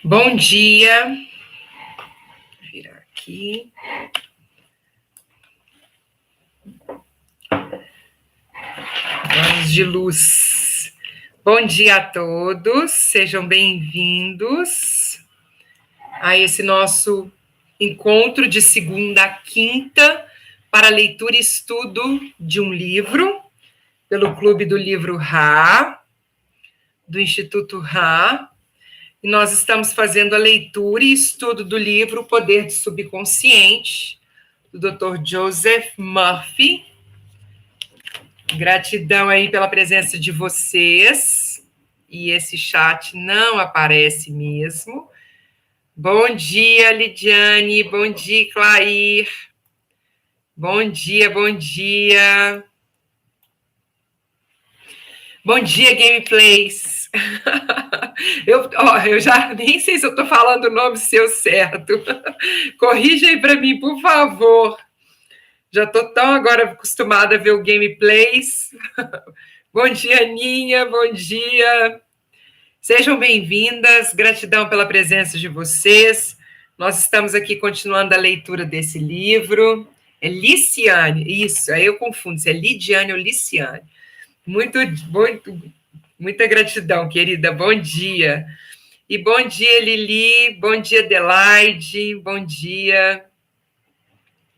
Bom dia. Vou virar aqui. Vamos de luz. Bom dia a todos, sejam bem-vindos a esse nosso encontro de segunda a quinta para leitura e estudo de um livro, pelo Clube do Livro Ra, do Instituto Ra. E nós estamos fazendo a leitura e estudo do livro O Poder do Subconsciente, do Dr. Joseph Murphy. Gratidão aí pela presença de vocês. E esse chat não aparece mesmo. Bom dia, Lidiane. Bom dia, Clair. Bom dia, bom dia. Bom dia, Gameplays. Eu já nem sei se eu estou falando o nome seu certo. Corrija aí para mim, por favor. Já estou tão agora acostumada a ver o Gameplays. Bom dia, Aninha. Bom dia. Sejam bem-vindas. Gratidão pela presença de vocês. Nós estamos aqui continuando a leitura desse livro. É Liciane. Isso, aí eu confundo se é Lidiane ou Liciane. Muita gratidão, querida. Bom dia. E bom dia, Lili. Bom dia, Adelaide. Bom dia.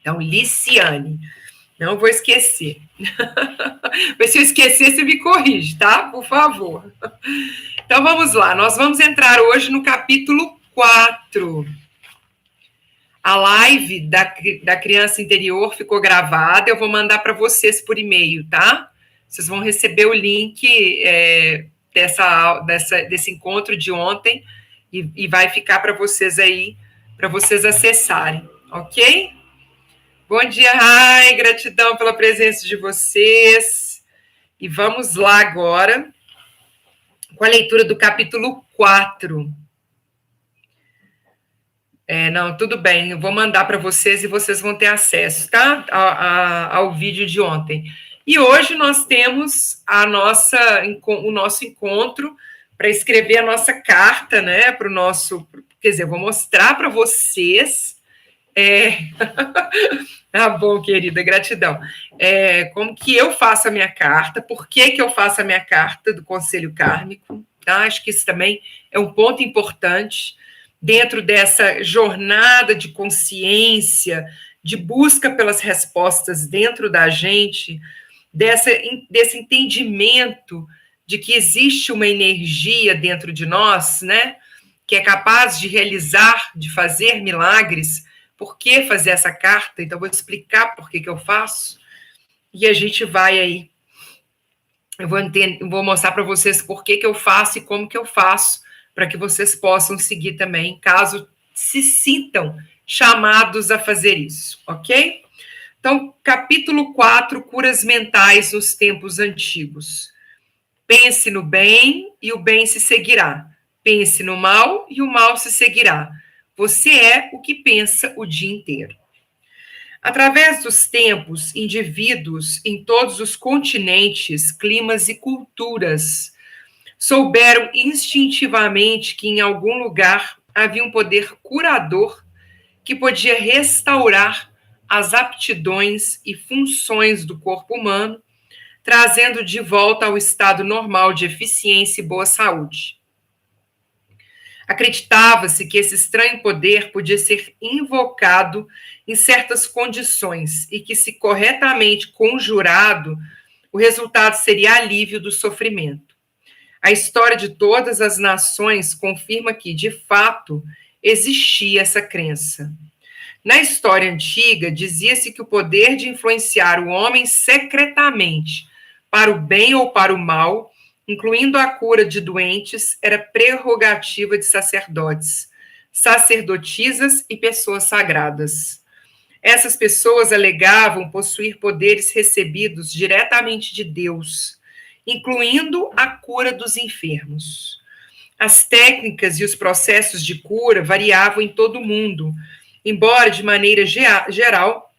Então, Liciane. Não vou esquecer. Mas se eu esquecer, você me corrige, tá? Por favor. Então, vamos lá. Nós vamos entrar hoje no capítulo 4. A live da criança interior ficou gravada. Eu vou mandar para vocês por e-mail, tá? Vocês vão receber o link desse encontro de ontem e vai ficar para vocês aí, para vocês acessarem, ok? Bom dia, Rai, gratidão pela presença de vocês. E vamos lá agora com a leitura do capítulo 4. Não, tudo bem, eu vou mandar para vocês e vocês vão ter acesso, tá? Ao vídeo de ontem. E hoje nós temos o nosso encontro para escrever a nossa carta, né? Para o nosso. Quer dizer, eu vou mostrar para vocês. Ah, bom, querida, gratidão. Como que eu faço a minha carta, por que eu faço a minha carta do Conselho Kármico, tá? Acho que isso também é um ponto importante dentro dessa jornada de consciência, de busca pelas respostas dentro da gente, desse entendimento de que existe uma energia dentro de nós, né, que é capaz de realizar, de fazer milagres. Por que fazer essa carta? Então, vou explicar por que eu faço. E a gente vai aí. Eu vou mostrar para vocês por que eu faço e como que eu faço, para que vocês possam seguir também, caso se sintam chamados a fazer isso, ok? Então, capítulo 4, curas mentais nos tempos antigos. Pense no bem e o bem se seguirá. Pense no mal e o mal se seguirá. Você é o que pensa o dia inteiro. Através dos tempos, indivíduos em todos os continentes, climas e culturas souberam instintivamente que em algum lugar havia um poder curador que podia restaurar as aptidões e funções do corpo humano, trazendo de volta ao estado normal de eficiência e boa saúde. Acreditava-se que esse estranho poder podia ser invocado em certas condições e que, se corretamente conjurado, o resultado seria alívio do sofrimento. A história de todas as nações confirma que, de fato, existia essa crença. Na história antiga, dizia-se que o poder de influenciar o homem secretamente para o bem ou para o mal, incluindo a cura de doentes, era prerrogativa de sacerdotes, sacerdotisas e pessoas sagradas. Essas pessoas alegavam possuir poderes recebidos diretamente de Deus, incluindo a cura dos enfermos. As técnicas e os processos de cura variavam em todo o mundo, embora de maneira geral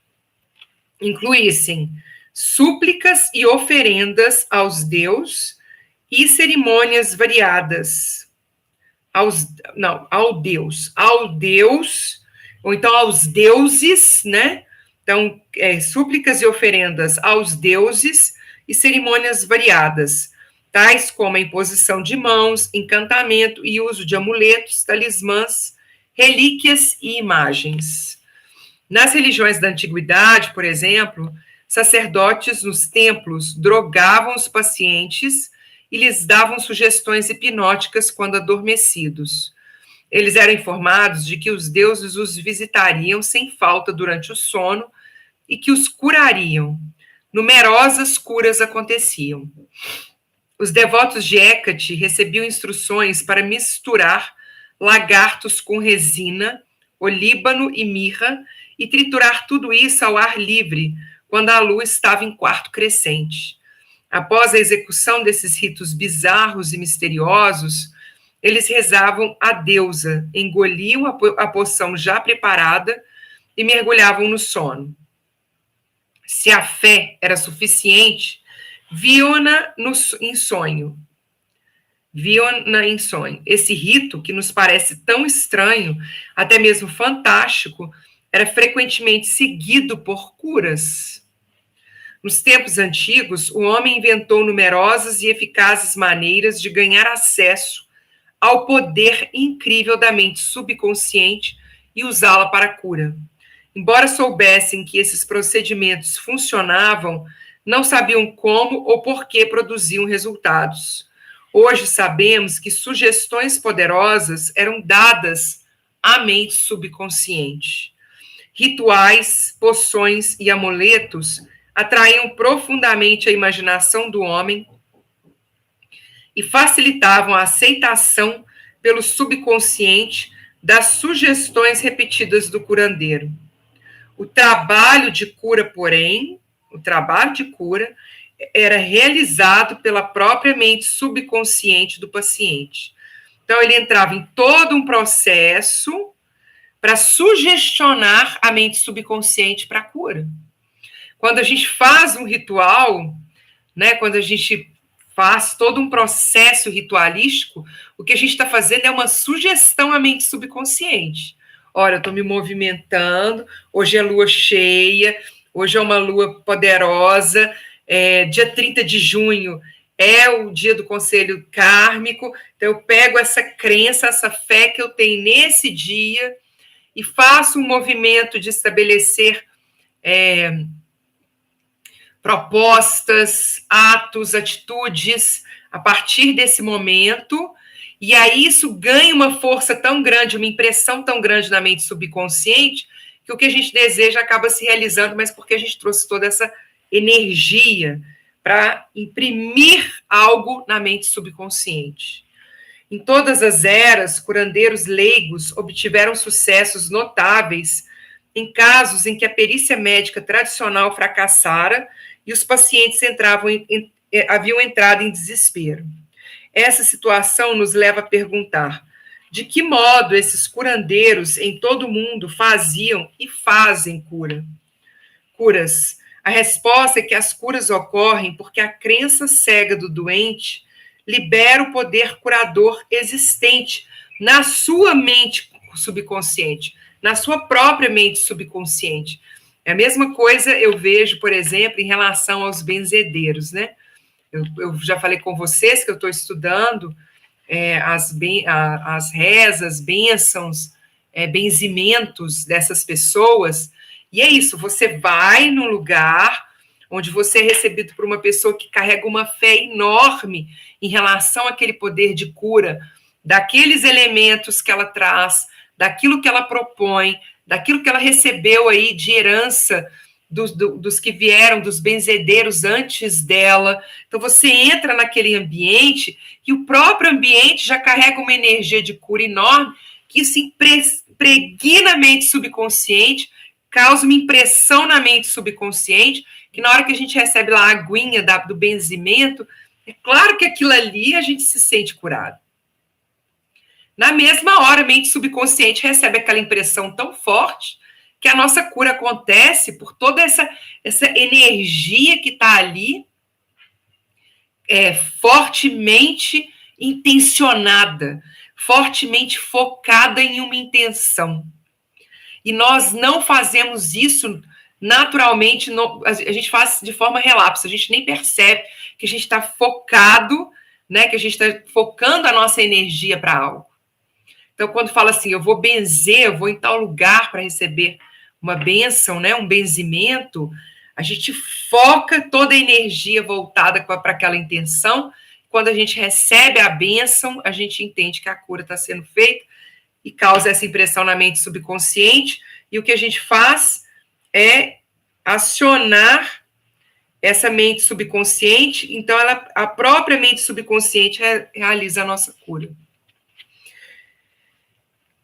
incluíssem súplicas e oferendas aos deuses e cerimônias variadas. ao Deus, ou então aos deuses, né? Então, súplicas e oferendas aos deuses e cerimônias variadas, tais como a imposição de mãos, encantamento e uso de amuletos, talismãs, relíquias e imagens. Nas religiões da antiguidade, por exemplo, sacerdotes nos templos drogavam os pacientes e lhes davam sugestões hipnóticas quando adormecidos. Eles eram informados de que os deuses os visitariam sem falta durante o sono e que os curariam. Numerosas curas aconteciam. Os devotos de Hécate recebiam instruções para misturar lagartos com resina, olíbano e mirra e triturar tudo isso ao ar livre, quando a lua estava em quarto crescente. Após a execução desses ritos bizarros e misteriosos, eles rezavam à deusa, engoliam a poção já preparada e mergulhavam no sono. Se a fé era suficiente, viam-na em sonho. Viam-na em sonho. Esse rito, que nos parece tão estranho, até mesmo fantástico, era frequentemente seguido por curas. Nos tempos antigos, o homem inventou numerosas e eficazes maneiras de ganhar acesso ao poder incrível da mente subconsciente e usá-la para a cura. Embora soubessem que esses procedimentos funcionavam, não sabiam como ou por que produziam resultados. Hoje sabemos que sugestões poderosas eram dadas à mente subconsciente. Rituais, poções e amuletos atraíam profundamente a imaginação do homem e facilitavam a aceitação pelo subconsciente das sugestões repetidas do curandeiro. O trabalho de cura, porém, era realizado pela própria mente subconsciente do paciente. Então, ele entrava em todo um processo para sugestionar a mente subconsciente para a cura. Quando a gente faz um ritual, né, quando a gente faz todo um processo ritualístico, o que a gente está fazendo é uma sugestão à mente subconsciente. Olha, eu estou me movimentando, hoje é lua cheia, hoje é uma lua poderosa, dia 30 de junho é o dia do conselho kármico, então eu pego essa crença, essa fé que eu tenho nesse dia e faço um movimento de estabelecer propostas, atos, atitudes a partir desse momento, e aí isso ganha uma força tão grande, uma impressão tão grande na mente subconsciente, que o que a gente deseja acaba se realizando, mas porque a gente trouxe toda essa energia para imprimir algo na mente subconsciente. Em todas as eras, curandeiros leigos obtiveram sucessos notáveis em casos em que a perícia médica tradicional fracassara e os pacientes haviam entrado em desespero. Essa situação nos leva a perguntar: de que modo esses curandeiros em todo o mundo faziam e fazem curas? A resposta é que as curas ocorrem porque a crença cega do doente libera o poder curador existente na sua mente subconsciente, na sua própria mente subconsciente. É a mesma coisa eu vejo, por exemplo, em relação aos benzedeiros, né? Eu já falei com vocês que eu estou estudando as rezas, bênçãos, benzimentos dessas pessoas, e é isso, você vai num lugar onde você é recebido por uma pessoa que carrega uma fé enorme em relação àquele poder de cura, daqueles elementos que ela traz, daquilo que ela propõe, daquilo que ela recebeu aí de herança dos que vieram, dos benzedeiros antes dela. Então, você entra naquele ambiente e o próprio ambiente já carrega uma energia de cura enorme que se impregna na mente subconsciente, causa uma impressão na mente subconsciente, que na hora que a gente recebe lá a aguinha do benzimento, é claro que aquilo ali a gente se sente curado. Na mesma hora, a mente subconsciente recebe aquela impressão tão forte que a nossa cura acontece por toda essa energia que está ali, fortemente intencionada. fortemente focada em uma intenção. E nós não fazemos isso naturalmente, a gente faz de forma relapsa, a gente nem percebe que a gente está focado, né, que a gente está focando a nossa energia para algo. Então, quando fala assim, eu vou benzer, eu vou em tal lugar para receber uma bênção, né, um benzimento, a gente foca toda a energia voltada para aquela intenção. Quando a gente recebe a bênção, a gente entende que a cura está sendo feita e causa essa impressão na mente subconsciente. E o que a gente faz é acionar essa mente subconsciente. Então, a própria mente subconsciente realiza a nossa cura.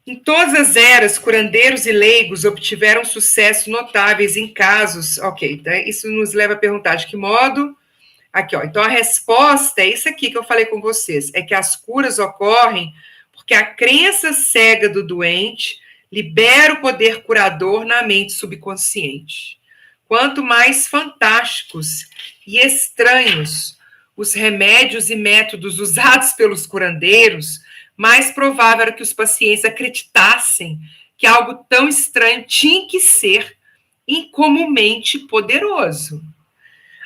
Em todas as eras, curandeiros e leigos obtiveram sucesso notáveis em casos. Ok, então isso nos leva a perguntar de que modo. Aqui, ó. Então, a resposta é isso aqui que eu falei com vocês: é que as curas ocorrem porque a crença cega do doente libera o poder curador na mente subconsciente. Quanto mais fantásticos e estranhos os remédios e métodos usados pelos curandeiros, mais provável era que os pacientes acreditassem que algo tão estranho tinha que ser incomumente poderoso.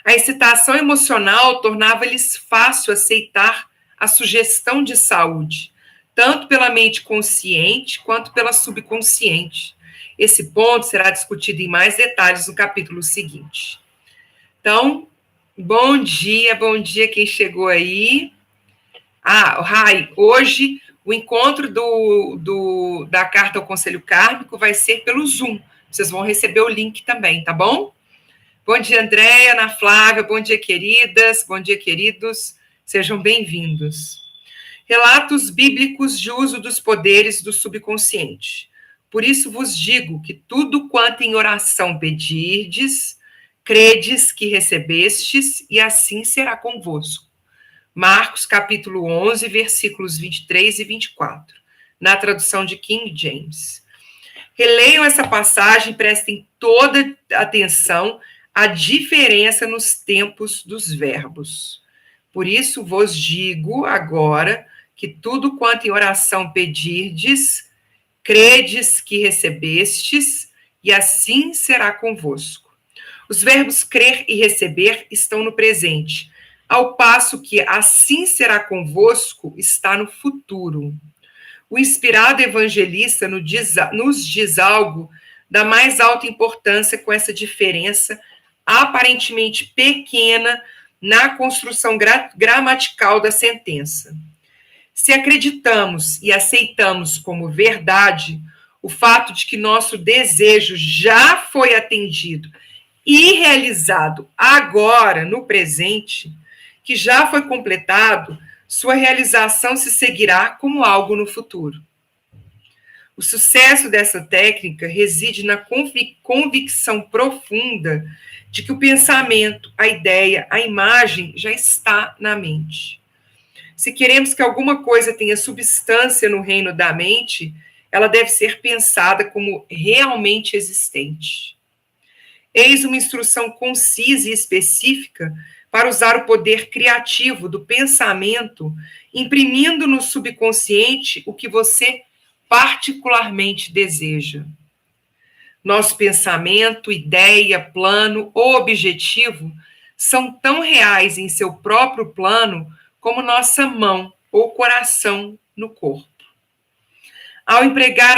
A excitação emocional tornava-lhes fácil aceitar a sugestão de saúde, tanto pela mente consciente quanto pela subconsciente. Esse ponto será discutido em mais detalhes no capítulo seguinte. Então, bom dia quem chegou aí. Rai, hoje o encontro da carta ao Conselho Kármico vai ser pelo Zoom. Vocês vão receber o link também, tá bom? Bom dia, Andréia, Ana Flávia, bom dia, queridas, bom dia, queridos, sejam bem-vindos. Relatos bíblicos de uso dos poderes do subconsciente. Por isso vos digo que tudo quanto em oração pedirdes, credes que recebestes, e assim será convosco. Marcos, capítulo 11, versículos 23 e 24, na tradução de King James. Releiam essa passagem, prestem toda atenção à diferença nos tempos dos verbos. Por isso vos digo agora que tudo quanto em oração pedirdes, credes que recebestes, e assim será convosco. Os verbos crer e receber estão no presente, ao passo que assim será convosco está no futuro. O inspirado evangelista nos diz algo da mais alta importância com essa diferença aparentemente pequena na construção gramatical da sentença. Se acreditamos e aceitamos como verdade o fato de que nosso desejo já foi atendido e realizado agora, no presente, que já foi completado, sua realização se seguirá como algo no futuro. O sucesso dessa técnica reside na convicção profunda de que o pensamento, a ideia, a imagem já está na mente. Se queremos que alguma coisa tenha substância no reino da mente, ela deve ser pensada como realmente existente. Eis uma instrução concisa e específica para usar o poder criativo do pensamento, imprimindo no subconsciente o que você particularmente deseja. Nosso pensamento, ideia, plano ou objetivo são tão reais em seu próprio plano como nossa mão ou coração no corpo. Ao empregar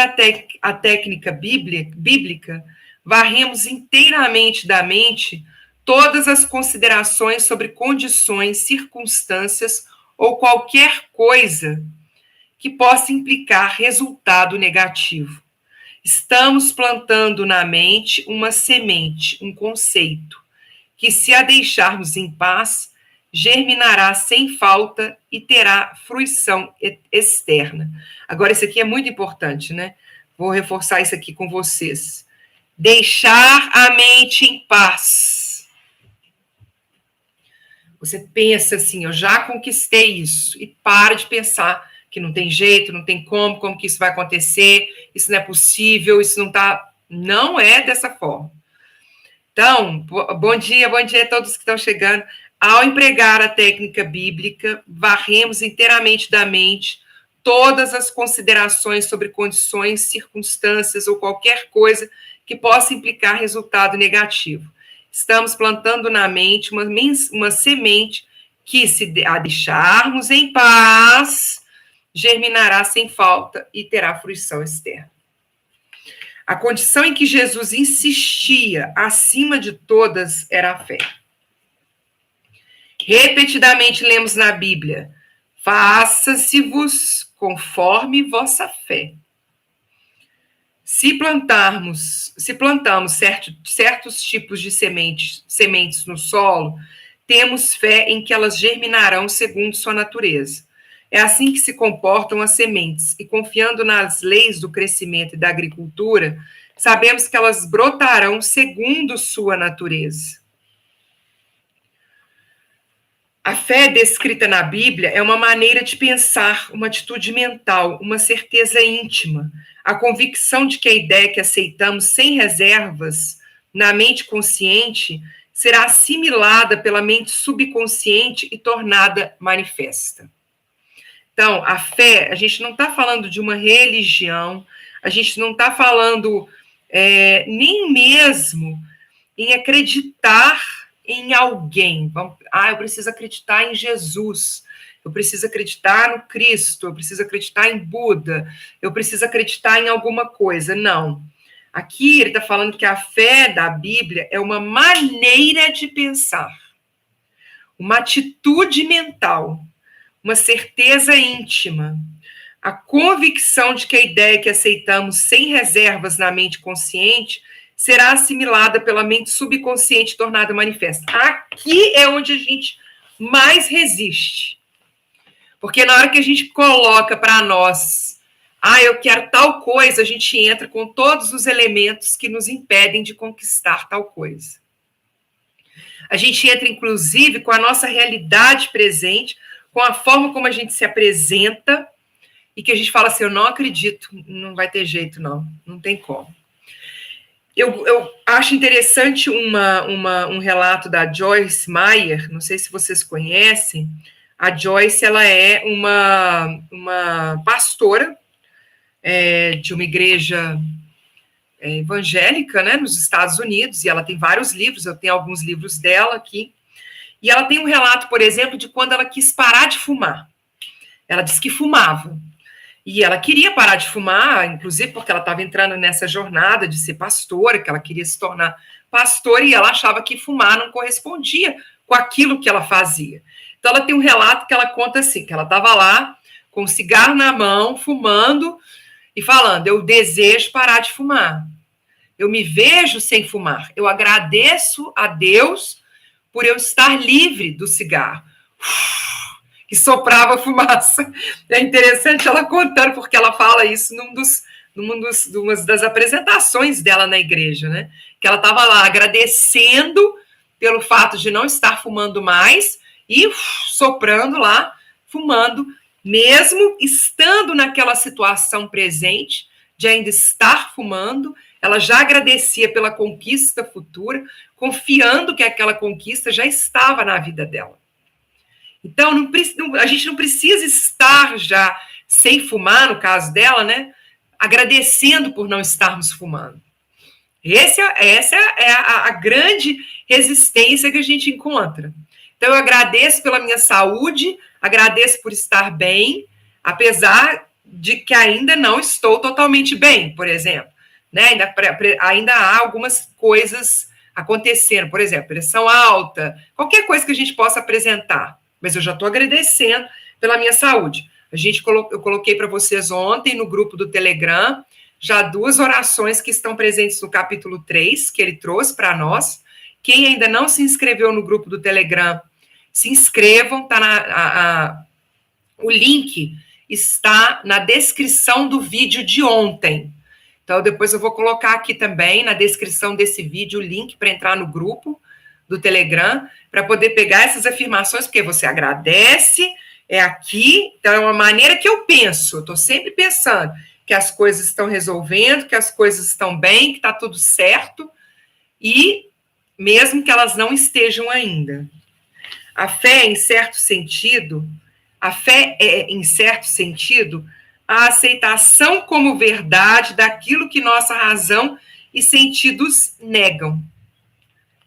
a técnica bíblica, varremos inteiramente da mente todas as considerações sobre condições, circunstâncias ou qualquer coisa que possa implicar resultado negativo. Estamos plantando na mente uma semente, um conceito, que se a deixarmos em paz, germinará sem falta e terá fruição externa. Agora, isso aqui é muito importante, né? Vou reforçar isso aqui com vocês. Deixar a mente em paz. Você pensa assim, eu já conquistei isso, e para de pensar que não tem jeito, não tem como que isso vai acontecer, isso não é possível, isso não tá... Não é dessa forma. Então, bom dia a todos que estão chegando. Ao empregar a técnica bíblica, varremos inteiramente da mente todas as considerações sobre condições, circunstâncias ou qualquer coisa que possa implicar resultado negativo. Estamos plantando na mente uma semente que, se a deixarmos em paz, germinará sem falta e terá fruição externa. A condição em que Jesus insistia, acima de todas, era a fé. Repetidamente lemos na Bíblia: faça-se-vos conforme vossa fé. Se plantamos certos tipos de sementes no solo, temos fé em que elas germinarão segundo sua natureza. É assim que se comportam as sementes, e confiando nas leis do crescimento e da agricultura, sabemos que elas brotarão segundo sua natureza. A fé descrita na Bíblia é uma maneira de pensar, uma atitude mental, uma certeza íntima, a convicção de que a ideia que aceitamos sem reservas na mente consciente será assimilada pela mente subconsciente e tornada manifesta. Então, a fé, a gente não está falando de uma religião, a gente não está falando nem mesmo em acreditar em alguém. Eu preciso acreditar em Jesus, eu preciso acreditar no Cristo, eu preciso acreditar em Buda, eu preciso acreditar em alguma coisa. Não. Aqui ele está falando que a fé da Bíblia é uma maneira de pensar, uma atitude mental, uma certeza íntima, a convicção de que a ideia que aceitamos sem reservas na mente consciente será assimilada pela mente subconsciente e tornada manifesta. Aqui é onde a gente mais resiste. Porque na hora que a gente coloca para nós, eu quero tal coisa, a gente entra com todos os elementos que nos impedem de conquistar tal coisa. A gente entra, inclusive, com a nossa realidade presente, com a forma como a gente se apresenta, e que a gente fala assim: eu não acredito, não vai ter jeito, não tem como. Eu acho interessante um relato da Joyce Meyer, não sei se vocês conhecem. A Joyce, ela é uma pastora de uma igreja evangélica, né, nos Estados Unidos, e ela tem vários livros, eu tenho alguns livros dela aqui, e ela tem um relato, por exemplo, de quando ela quis parar de fumar. Ela disse que fumava, e ela queria parar de fumar, inclusive porque ela estava entrando nessa jornada de ser pastora, que ela queria se tornar pastora, e ela achava que fumar não correspondia com aquilo que ela fazia. Então, ela tem um relato que ela conta assim, que ela estava lá, com um cigarro na mão, fumando, e falando: eu desejo parar de fumar. Eu me vejo sem fumar. Eu agradeço a Deus por eu estar livre do cigarro. E soprava fumaça. É interessante ela contando, porque ela fala isso numa das apresentações dela na igreja, né? Que ela estava lá agradecendo pelo fato de não estar fumando mais e soprando lá, fumando, mesmo estando naquela situação presente de ainda estar fumando. Ela já agradecia pela conquista futura, confiando que aquela conquista já estava na vida dela. Então, a gente não precisa estar já sem fumar, no caso dela, né? Agradecendo por não estarmos fumando. Essa é a grande resistência que a gente encontra. Então, eu agradeço pela minha saúde, agradeço por estar bem, apesar de que ainda não estou totalmente bem, por exemplo. Né? Ainda há algumas coisas acontecendo, por exemplo, pressão alta, qualquer coisa que a gente possa apresentar, mas eu já estou agradecendo pela minha saúde. Eu coloquei para vocês ontem no grupo do Telegram já 2 orações que estão presentes no capítulo 3, que ele trouxe para nós. Quem ainda não se inscreveu no grupo do Telegram, se inscrevam, o link está na descrição do vídeo de ontem. Então, depois eu vou colocar aqui também, na descrição desse vídeo, o link para entrar no grupo do Telegram, para poder pegar essas afirmações, porque você agradece, é aqui, então é uma maneira que eu penso, eu estou sempre pensando que as coisas estão resolvendo, que as coisas estão bem, que está tudo certo, e mesmo que elas não estejam ainda. A fé, em certo sentido, A fé é, em certo sentido, a aceitação como verdade daquilo que nossa razão e sentidos negam.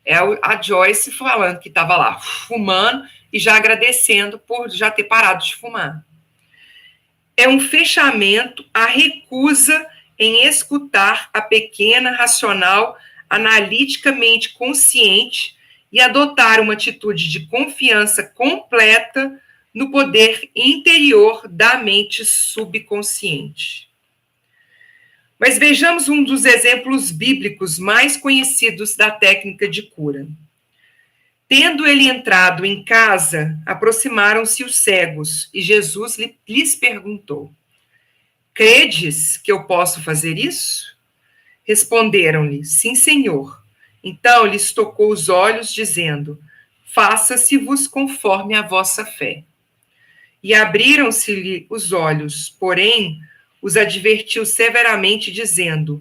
É a Joyce falando que estava lá fumando e já agradecendo por já ter parado de fumar. É um fechamento, a recusa em escutar a pequena, racional, analiticamente consciente e adotar uma atitude de confiança completa no poder interior da mente subconsciente. Mas vejamos um dos exemplos bíblicos mais conhecidos da técnica de cura. Tendo ele entrado em casa, aproximaram-se os cegos, e Jesus lhes perguntou: credes que eu posso fazer isso? Responderam-lhe: sim, Senhor. Então lhes tocou os olhos, dizendo: faça-se-vos conforme a vossa fé. E abriram-se-lhe os olhos, porém os advertiu severamente, dizendo: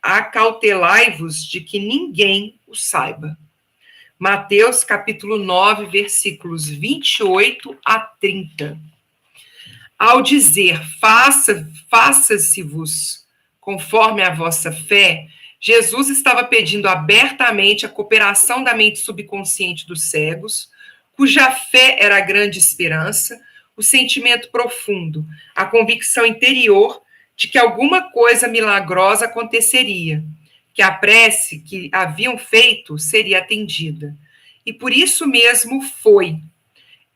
acautelai-vos de que ninguém o saiba. Mateus capítulo 9, versículos 28 a 30. Ao dizer faça-se-vos conforme a vossa fé, Jesus estava pedindo abertamente a cooperação da mente subconsciente dos cegos, cuja fé era a grande esperança, o sentimento profundo, a convicção interior de que alguma coisa milagrosa aconteceria, que a prece que haviam feito seria atendida. E por isso mesmo foi.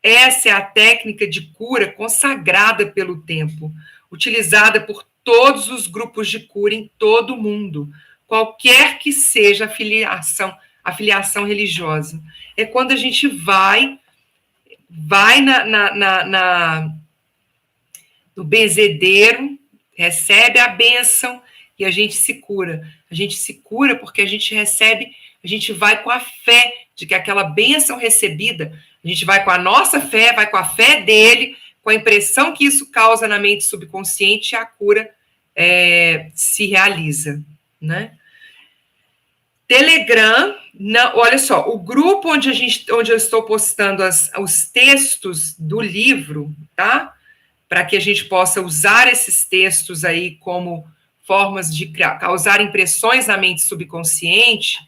Essa é a técnica de cura consagrada pelo tempo, utilizada por todos os grupos de cura em todo o mundo, qualquer que seja a filiação religiosa. É quando a gente vai no benzedeiro, recebe a bênção e a gente se cura. A gente se cura porque a gente recebe, a gente vai com a fé de que aquela bênção recebida, a gente vai com a nossa fé, vai com a fé dele, com a impressão que isso causa na mente subconsciente, e a cura se realiza, né? Telegram, não, olha só, o grupo onde eu estou postando os textos do livro, tá? Para que a gente possa usar esses textos aí como formas de causar impressões na mente subconsciente,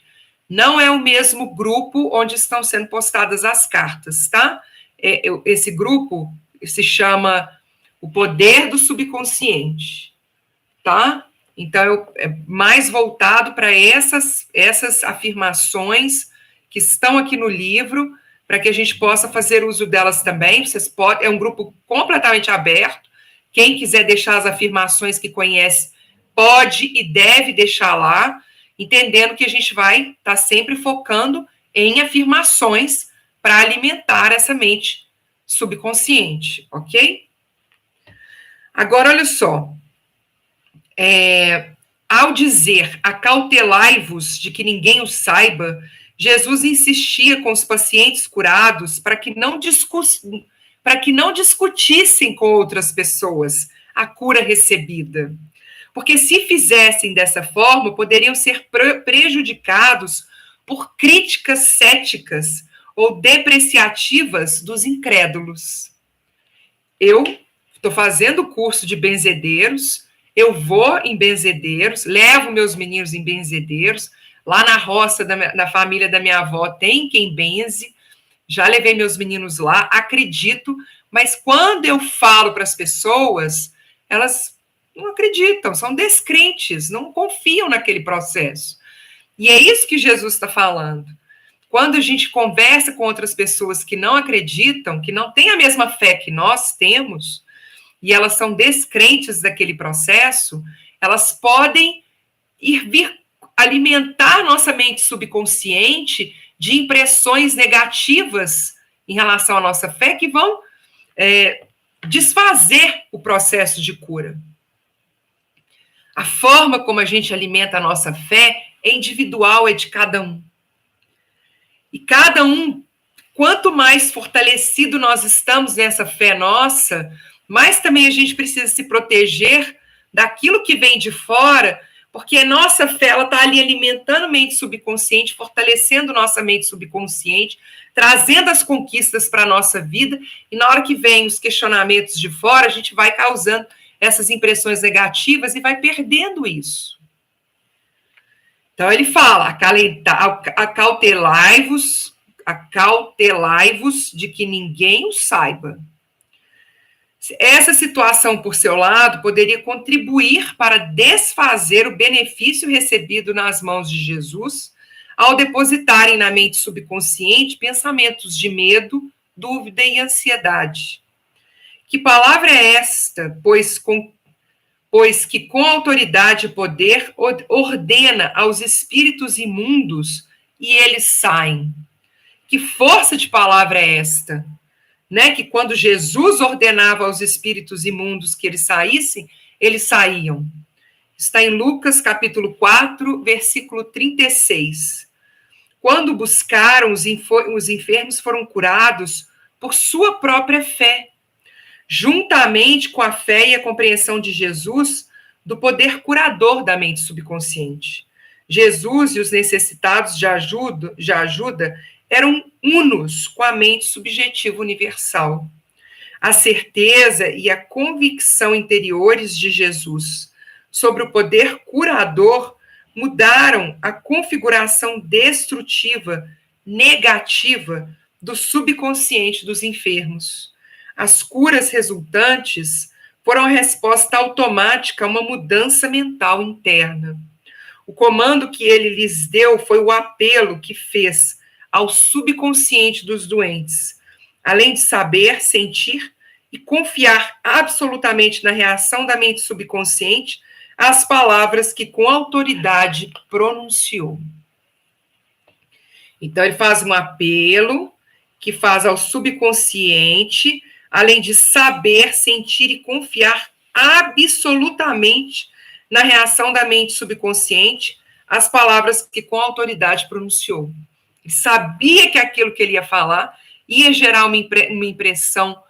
não é o mesmo grupo onde estão sendo postadas as cartas, tá? Esse grupo se chama O Poder do Subconsciente, tá? Então, é mais voltado para essas afirmações que estão aqui no livro, para que a gente possa fazer uso delas também. É um grupo completamente aberto. Quem quiser deixar as afirmações que conhece, pode e deve deixar lá, entendendo que a gente vai estar sempre focando em afirmações para alimentar essa mente subconsciente, ok? Agora, olha só. Ao dizer acautelai-vos de que ninguém o saiba, Jesus insistia com os pacientes curados para que não discutissem com outras pessoas a cura recebida. Porque se fizessem dessa forma, poderiam ser prejudicados por críticas céticas ou depreciativas dos incrédulos. Eu estou fazendo o curso de benzedeiros, eu vou em benzedeiros, levo meus meninos em benzedeiros, lá na roça da família da minha avó tem quem benze, já levei meus meninos lá, acredito, mas quando eu falo para as pessoas, elas não acreditam, são descrentes, não confiam naquele processo. E é isso que Jesus está falando. Quando a gente conversa com outras pessoas que não acreditam, que não têm a mesma fé que nós temos, e elas são descrentes daquele processo, elas podem vir alimentar nossa mente subconsciente de impressões negativas em relação à nossa fé que vão desfazer o processo de cura. A forma como a gente alimenta a nossa fé é individual, é de cada um. E cada um, quanto mais fortalecido nós estamos nessa fé nossa, mais também a gente precisa se proteger daquilo que vem de fora, Porque a nossa fé, ela está ali alimentando a mente subconsciente, fortalecendo nossa mente subconsciente, trazendo as conquistas para a nossa vida, e na hora que vem os questionamentos de fora, a gente vai causando essas impressões negativas e vai perdendo isso. Então ele fala, acautelai-vos de que ninguém o saiba. Essa situação, por seu lado, poderia contribuir para desfazer o benefício recebido nas mãos de Jesus ao depositarem na mente subconsciente pensamentos de medo, dúvida e ansiedade. Que palavra é esta, pois que com autoridade e poder ordena aos espíritos imundos e eles saem? Que força de palavra é esta? Né, que quando Jesus ordenava aos espíritos imundos que eles saíssem, eles saíam. Está em Lucas, capítulo 4, versículo 36. Quando buscaram, os enfermos foram curados por sua própria fé, juntamente com a fé e a compreensão de Jesus do poder curador da mente subconsciente. Jesus e os necessitados de ajuda eram unos com a mente subjetiva universal. A certeza e a convicção interiores de Jesus sobre o poder curador mudaram a configuração destrutiva, negativa do subconsciente dos enfermos. As curas resultantes foram a resposta automática a uma mudança mental interna. O comando que ele lhes deu foi o apelo que fez ao subconsciente dos doentes, além de saber, sentir e confiar absolutamente na reação da mente subconsciente às palavras que com autoridade pronunciou. Então, ele faz um apelo que faz ao subconsciente, além de saber, sentir e confiar absolutamente na reação da mente subconsciente às palavras que com autoridade pronunciou. Ele sabia que aquilo que ele ia falar ia gerar uma impressão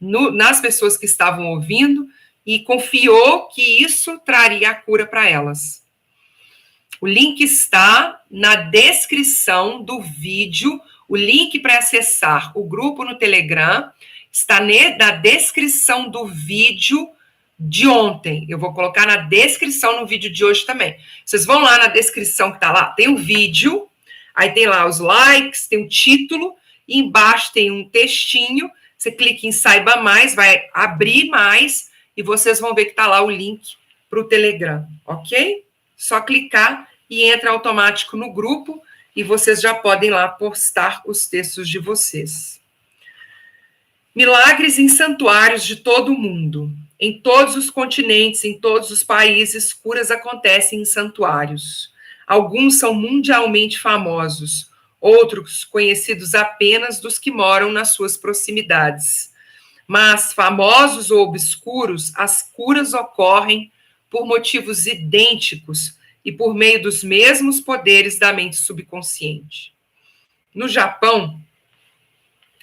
nas pessoas que estavam ouvindo e confiou que isso traria a cura para elas. O link está na descrição do vídeo, o link para acessar o grupo no Telegram está na descrição do vídeo de ontem. Eu vou colocar na descrição no vídeo de hoje também. Vocês vão lá na descrição que está lá, tem um vídeo. Aí tem lá os likes, tem um título, e embaixo tem um textinho. Você clica em Saiba Mais, vai abrir mais, e vocês vão ver que está lá o link para o Telegram, ok? Só clicar e entra automático no grupo, e vocês já podem lá postar os textos de vocês. Milagres em santuários de todo o mundo. Em todos os continentes, em todos os países, curas acontecem em santuários. Alguns são mundialmente famosos, outros conhecidos apenas dos que moram nas suas proximidades. Mas, famosos ou obscuros, as curas ocorrem por motivos idênticos e por meio dos mesmos poderes da mente subconsciente. No Japão,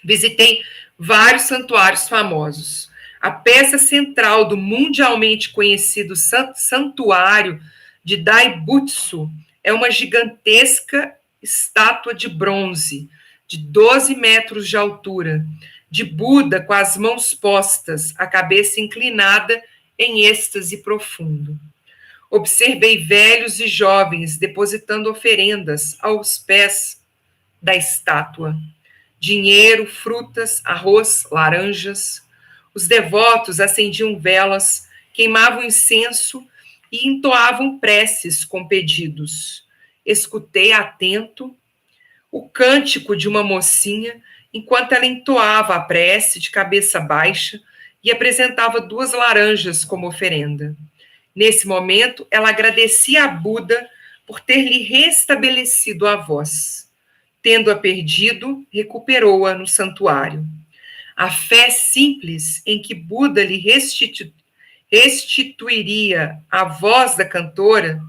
visitei vários santuários famosos. A peça central do mundialmente conhecido santuário de Daibutsu é uma gigantesca estátua de bronze, de 12 metros de altura, de Buda com as mãos postas, a cabeça inclinada em êxtase profundo. Observei velhos e jovens depositando oferendas aos pés da estátua. Dinheiro, frutas, arroz, laranjas. Os devotos acendiam velas, queimavam incenso e entoavam preces com pedidos. Escutei atento o cântico de uma mocinha enquanto ela entoava a prece de cabeça baixa e apresentava 2 laranjas como oferenda. Nesse momento, ela agradecia a Buda por ter lhe restabelecido a voz. Tendo-a perdido, recuperou-a no santuário. A fé simples em que Buda lhe restituiria a voz da cantora,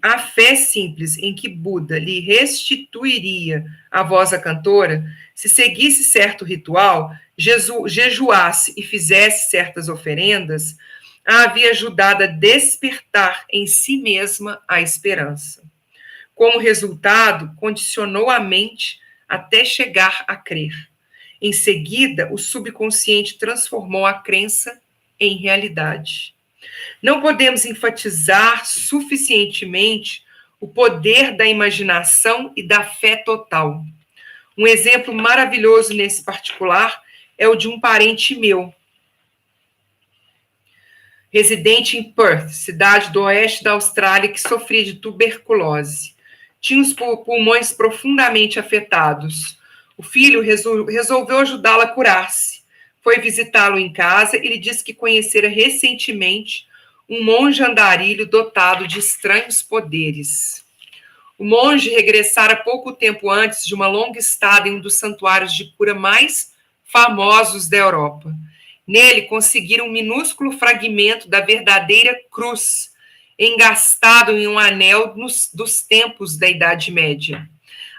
a fé simples em que Buda lhe restituiria a voz da cantora, se seguisse certo ritual, jejuasse e fizesse certas oferendas, a havia ajudado a despertar em si mesma a esperança. Como resultado, condicionou a mente até chegar a crer. Em seguida, o subconsciente transformou a crença em realidade. Não podemos enfatizar suficientemente o poder da imaginação e da fé total. Um exemplo maravilhoso nesse particular é o de um parente meu, residente em Perth, cidade do oeste da Austrália, que sofria de tuberculose. Tinha os pulmões profundamente afetados. O filho resolveu ajudá-lo a curar-se. Foi visitá-lo em casa e lhe disse que conhecera recentemente um monge andarilho dotado de estranhos poderes. O monge regressara pouco tempo antes de uma longa estada em um dos santuários de cura mais famosos da Europa. Nele conseguiram um minúsculo fragmento da verdadeira cruz, engastado em um anel dos tempos da Idade Média.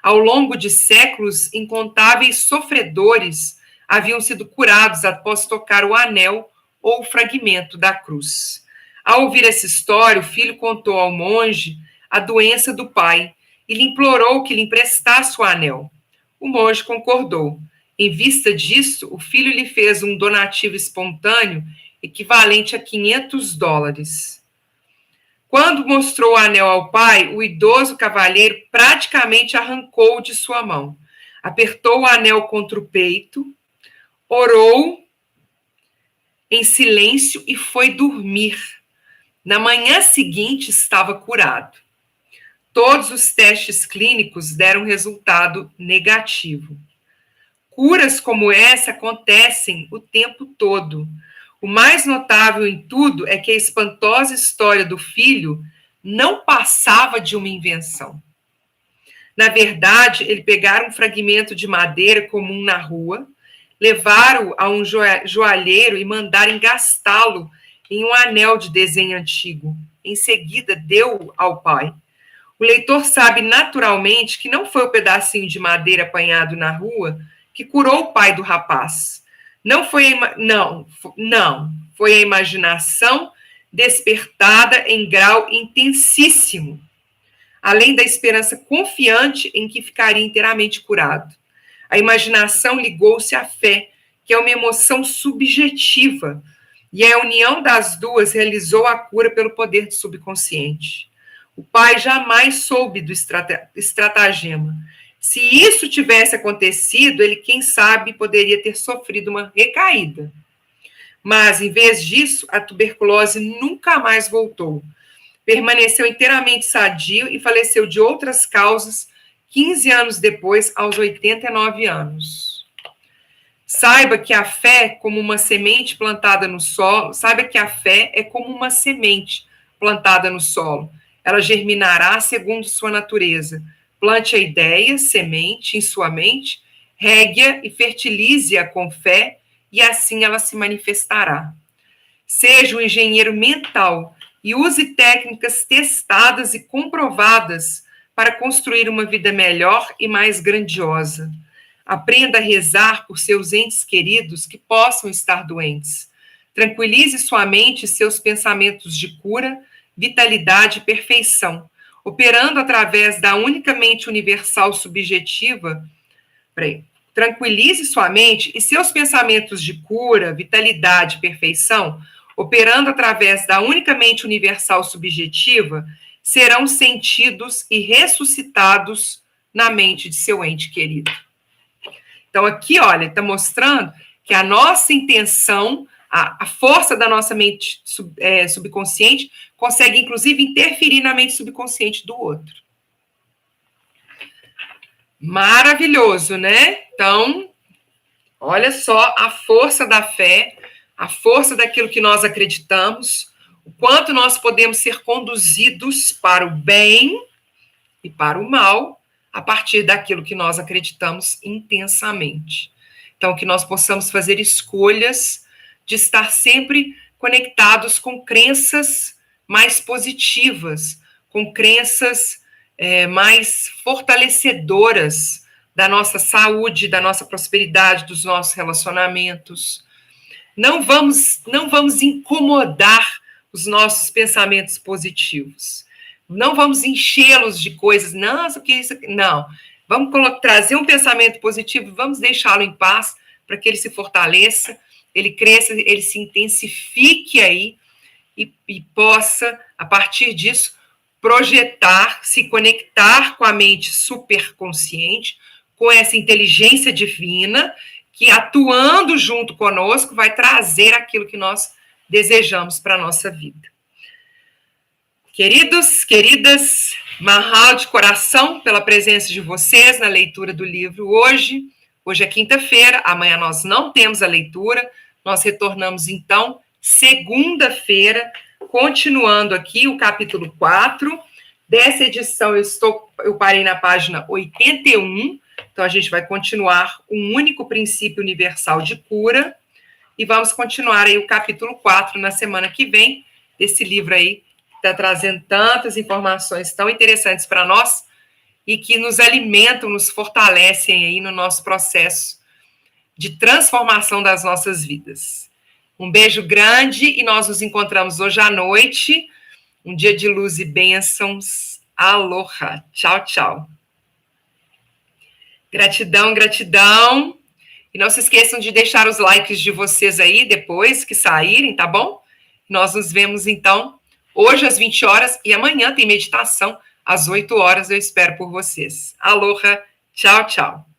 Ao longo de séculos, incontáveis sofredores haviam sido curados após tocar o anel ou o fragmento da cruz. Ao ouvir essa história, o filho contou ao monge a doença do pai e lhe implorou que lhe emprestasse o anel. O monge concordou. Em vista disso, o filho lhe fez um donativo espontâneo equivalente a $500. Quando mostrou o anel ao pai, o idoso cavalheiro praticamente arrancou-o de sua mão. Apertou o anel contra o peito, orou em silêncio e foi dormir. Na manhã seguinte, estava curado. Todos os testes clínicos deram resultado negativo. Curas como essa acontecem o tempo todo. O mais notável em tudo é que a espantosa história do filho não passava de uma invenção. Na verdade, ele pegara um fragmento de madeira comum na rua, levaram-o a um joalheiro e mandaram engastá-lo em um anel de desenho antigo. Em seguida, deu-o ao pai. O leitor sabe naturalmente que não foi o pedacinho de madeira apanhado na rua que curou o pai do rapaz. Foi a imaginação despertada em grau intensíssimo, além da esperança confiante em que ficaria inteiramente curado. A imaginação ligou-se à fé, que é uma emoção subjetiva, e a união das duas realizou a cura pelo poder do subconsciente. O pai jamais soube do estratagema. Se isso tivesse acontecido, ele, quem sabe, poderia ter sofrido uma recaída. Mas, em vez disso, a tuberculose nunca mais voltou. Permaneceu inteiramente sadio e faleceu de outras causas 15 anos depois, aos 89 anos. Saiba que a fé, como uma semente plantada no solo, saiba que a fé é como uma semente plantada no solo. Ela germinará segundo sua natureza. Plante a ideia, semente, em sua mente, regue-a e fertilize-a com fé, e assim ela se manifestará. Seja um engenheiro mental e use técnicas testadas e comprovadas para construir uma vida melhor e mais grandiosa. Aprenda a rezar por seus entes queridos que possam estar doentes. Tranquilize sua mente e seus pensamentos de cura, vitalidade e perfeição, operando através da única mente universal subjetiva. Tranquilize sua mente e seus pensamentos de cura, vitalidade e perfeição, operando através da única mente universal subjetiva, serão sentidos e ressuscitados na mente de seu ente querido. Então, aqui, olha, está mostrando que a nossa intenção, a força da nossa mente subconsciente, consegue, inclusive, interferir na mente subconsciente do outro. Maravilhoso, né? Então, olha só a força da fé, a força daquilo que nós acreditamos, o quanto nós podemos ser conduzidos para o bem e para o mal a partir daquilo que nós acreditamos intensamente. Então, que nós possamos fazer escolhas de estar sempre conectados com crenças mais positivas, com crenças mais fortalecedoras da nossa saúde, da nossa prosperidade, dos nossos relacionamentos. Não vamos incomodar os nossos pensamentos positivos. Não vamos enchê-los de coisas. Nossa, o que é isso aqui? Não. Vamos trazer um pensamento positivo, vamos deixá-lo em paz para que ele se fortaleça, ele cresça, ele se intensifique aí e possa, a partir disso, projetar, se conectar com a mente superconsciente, com essa inteligência divina, que atuando junto conosco vai trazer aquilo que nós desejamos para a nossa vida. Queridos, queridas, mahalo de coração pela presença de vocês na leitura do livro hoje. Hoje é quinta-feira, amanhã nós não temos a leitura, nós retornamos então segunda-feira, continuando aqui o capítulo 4. Dessa edição eu parei na página 81, então a gente vai continuar um único princípio universal de cura e vamos continuar aí o capítulo 4 na semana que vem, desse livro aí que está trazendo tantas informações tão interessantes para nós e que nos alimentam, nos fortalecem aí no nosso processo de transformação das nossas vidas. Um beijo grande e nós nos encontramos hoje à noite. Um dia de luz e bênçãos. Aloha. Tchau, tchau. Gratidão, gratidão. E não se esqueçam de deixar os likes de vocês aí depois que saírem, tá bom? Nós nos vemos então hoje às 20 horas e amanhã tem meditação às 8 horas. Eu espero por vocês. Aloha. Tchau, tchau.